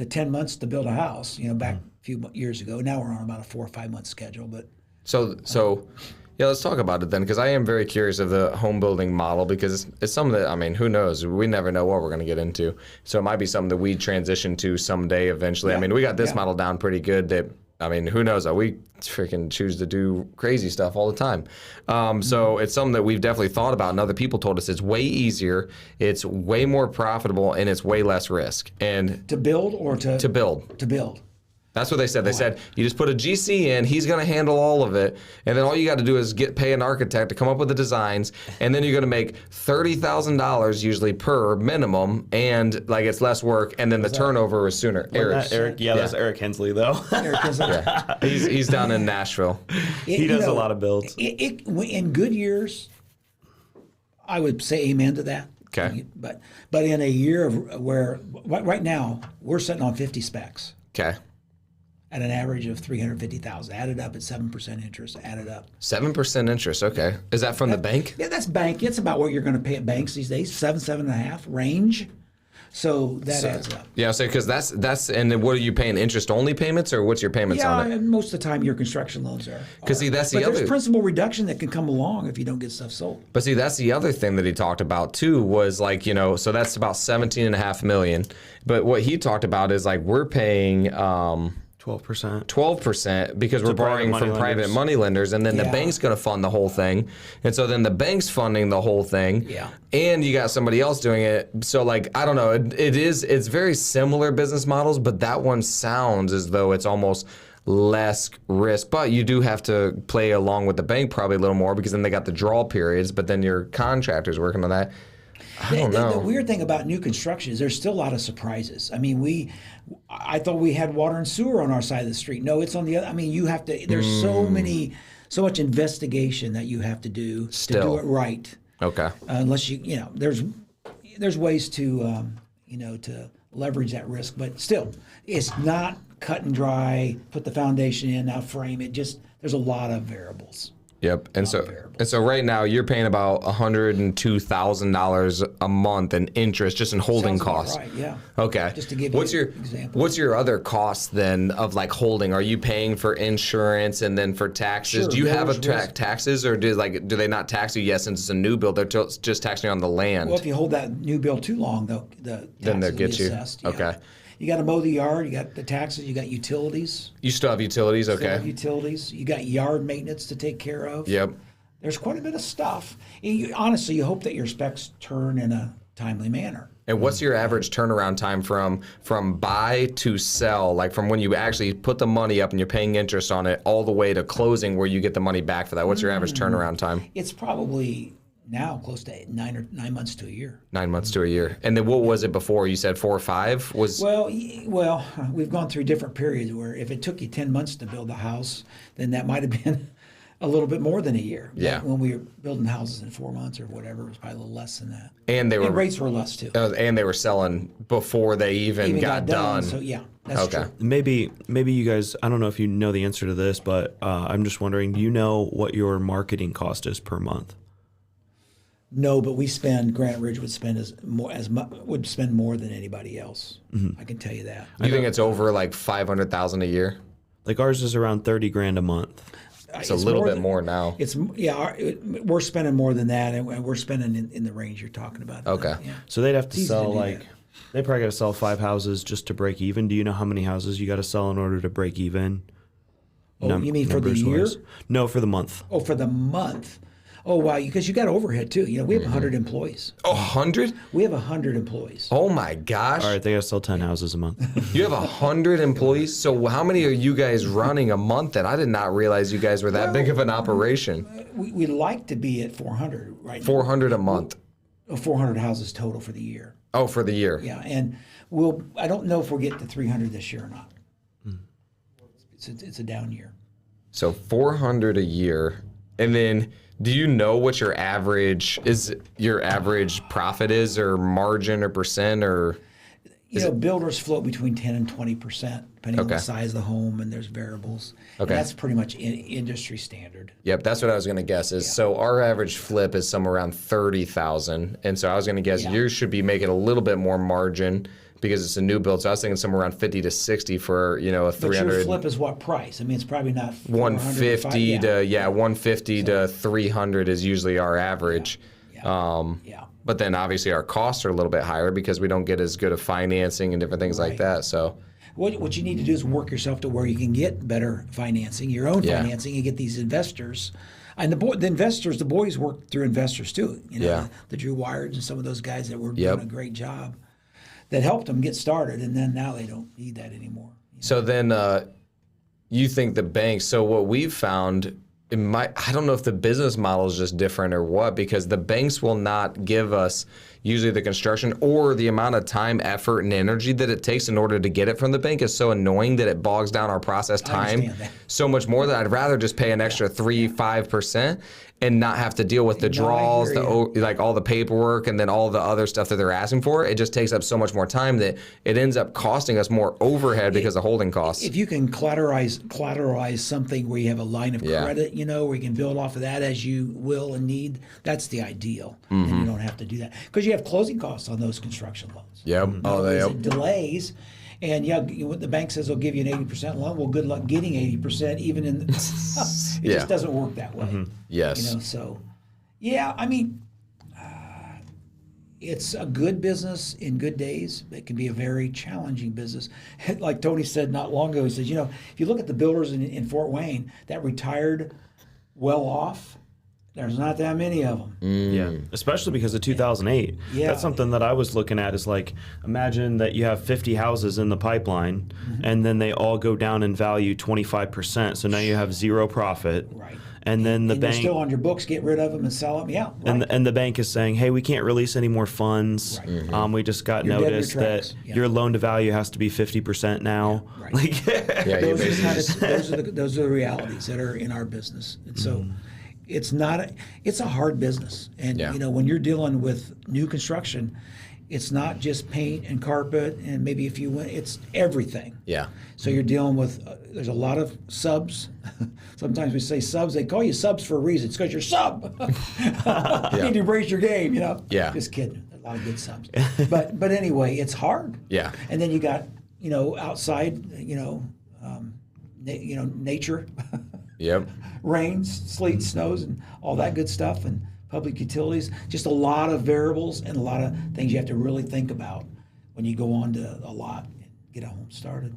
to 10 months to build a house, back a few years ago. Now we're on about a 4 or 5 month schedule. But So yeah, let's talk about it then, because I am very curious of the home building model, because it's something that, I mean, who knows? We never know what we're going to get into. So it might be something that we transition to someday eventually. Yeah. I mean, we got this model down pretty good that, I mean, who knows? We freaking choose to do crazy stuff all the time. So it's something that we've definitely thought about, and other people told us it's way easier, it's way more profitable, and it's way less risk. And to build or to build? To build. That's what they said. They said, you just put a GC in, he's going to handle all of it, and then all you got to do is pay an architect to come up with the designs, and then you're going to make $30,000 usually per minimum, and like it's less work, and then the turnover is sooner. That's Eric Hensley, though. Eric Hensley. Yeah. He's down in Nashville. He does a lot of builds. In good years, I would say amen to that. Okay. But in a year where right now we're sitting on 50 specs. Okay. At an average of $350,000, added up at 7% interest, added up. 7% interest, okay. Is that from the bank? Yeah, that's bank. It's about what you're going to pay at banks these days, 7.5 range. So that adds up. Yeah, so because that's and then what are you paying? Interest only payments, or what's your payments on it? Yeah, most of the time your construction loans are. Because see, that's but there's principal reduction that can come along if you don't get stuff sold. But see, that's the other thing that he talked about too, was like, so that's about $17.5 million. But what he talked about is like we're paying 12% because we're borrowing from private money lenders, and then the bank's going to fund the whole thing. And so then the bank's funding the whole thing. Yeah. And you got somebody else doing it. So like, I don't know, it's very similar business models, but that one sounds as though it's almost less risk, but you do have to play along with the bank probably a little more, because then they got the draw periods, but then your contractor's working on that. I don't know. The weird thing about new construction is there's still a lot of surprises. I mean, I thought we had water and sewer on our side of the street. No, it's on the other. I mean, you have to. There's so much investigation that you have to do to do it right. Okay. Unless there's ways to to leverage that risk, but still, it's not cut and dry. Put the foundation in, now frame it. Just there's a lot of variables. Yep, and so right now you're paying about $102,000 a month in interest, just in holding costs. Right, yeah. Okay. Just to give you an example. What's your other costs then of like holding? Are you paying for insurance and then for taxes? Sure, do you have taxes, or do they not tax you? Yes, since it's a new build, they're just taxing you on the land. Well, if you hold that new build too long, the then they'll get you. Assessed, yeah. Okay. You got to mow the yard. You got the taxes. You got utilities. You still have utilities, okay? Still have utilities. You got yard maintenance to take care of. Yep. There's quite a bit of stuff. Honestly, you hope that your specs turn in a timely manner. And what's your average turnaround time from buy to sell, like from when you actually put the money up and you're paying interest on it all the way to closing where you get the money back for that? What's your average turnaround time? It's probably now close to 9 months to a year. 9 months to a year. And then what was it before? You said 4 or 5? Well, we've gone through different periods where if it took you 10 months to build a house, then that might have been a little bit more than a year. Yeah. When we were building houses in 4 months or whatever, it was probably a little less than that. And rates were less too. And they were selling before they even got done. So yeah, that's true. Maybe you guys, I don't know if you know the answer to this, but I'm just wondering, do you know what your marketing cost is per month? No, but Granite Ridge would spend more than anybody else. Mm-hmm. I can tell you that. You think it's over like $500,000 a year? Like ours is around $30,000 a month. It's a little bit more now. We're spending more than that, and we're spending in the range you're talking about. Okay. Yeah. So they'd have to sell they probably got to sell 5 houses just to break even. Do you know how many houses you got to sell in order to break even? Oh, you mean for the year? No, for the month. Oh, for the month. Oh, wow, because you got overhead too. We have 100 employees. 100? We have 100 employees. Oh my gosh. All right, they got to sell 10 houses a month. You have 100 employees? So how many are you guys running a month then? I did not realize you guys were that big of an operation. We like to be at 400 right now. 400 a month. 400 houses total for the year. Oh, for the year. Yeah, and I don't know if we'll get to 300 this year or not. It's a down year. So 400 a year. And then do you know what your average profit is, or margin or percent, or? Builders float between 10 and 20%, depending on the size of the home, and there's variables. Okay. And that's pretty much industry standard. Yep, that's what I was going to guess. So our average flip is somewhere around 30,000, and so I was going to guess yours should be making a little bit more margin, because it's a new build. So I was thinking somewhere around 50 to 60 for, you know, a But 300. your flip is what price? I mean, it's probably not 150 to 150 to 300 is usually our average. Yeah. But then obviously our costs are a little bit higher because we don't get as good of financing and different things like that. So what you need to do is work yourself to where you can get better financing, your own financing, and get these investors. And the investors, the boys work through investors too. You know, the Drew Wyers and some of those guys that were doing a great job that helped them get started, and then now they don't need that anymore. So then you think the banks, so what we've found, I don't know if the business model is just different or what, because the banks will not give us usually the construction or the amount of time, effort, and energy that it takes in order to get it from the bank is so annoying that it bogs down our process time so much more that I'd rather just pay an extra 3-5% and not have to deal with the draws, like all the paperwork, and then all the other stuff that they're asking for. It just takes up so much more time that it ends up costing us more overhead because of holding costs. If you can collateralize something where you have a line of credit, you know, where you can build off of that as you will and need, that's the ideal. And you don't have to do that because you have closing costs on those construction loans. Delays. And the bank says they'll give you an 80% loan. Well, good luck getting 80%, even in. It just doesn't work that way. Yes. You know, so I mean, it's a good business in good days. It can be a very challenging business. Like Tony said not long ago, he says, you know, if you look at the builders in Fort Wayne that retired well off, there's not that many of them. Yeah, especially because of 2008. Yeah. That's something that I was looking at is like, imagine that you have 50 houses in the pipeline and then they all go down in value 25%. So now you have zero profit. Right. And then the bank they're still on your books, get rid of them and sell them. Yeah. Right. And the bank is saying, hey, we can't release any more funds. Right. We just got notice that your loan to value has to be 50% now. Yeah, right. Like, those are the realities that are in our business. And so it's a hard business. And you know, when you're dealing with new construction, it's not just paint and carpet and maybe if you win, it's everything. Yeah. So you're dealing with, there's a lot of subs. Sometimes we say subs, they call you subs for a reason. It's because you're sub. You need to raise your game, you know? Yeah. Just kidding. A lot of good subs. But anyway, it's hard. Yeah. And then you got, you know, outside, nature. Yep. Rains, sleet, snows, and all that good stuff, and public utilities. Just a lot of variables and a lot of things you have to really think about when you go on to a lot and get a home started.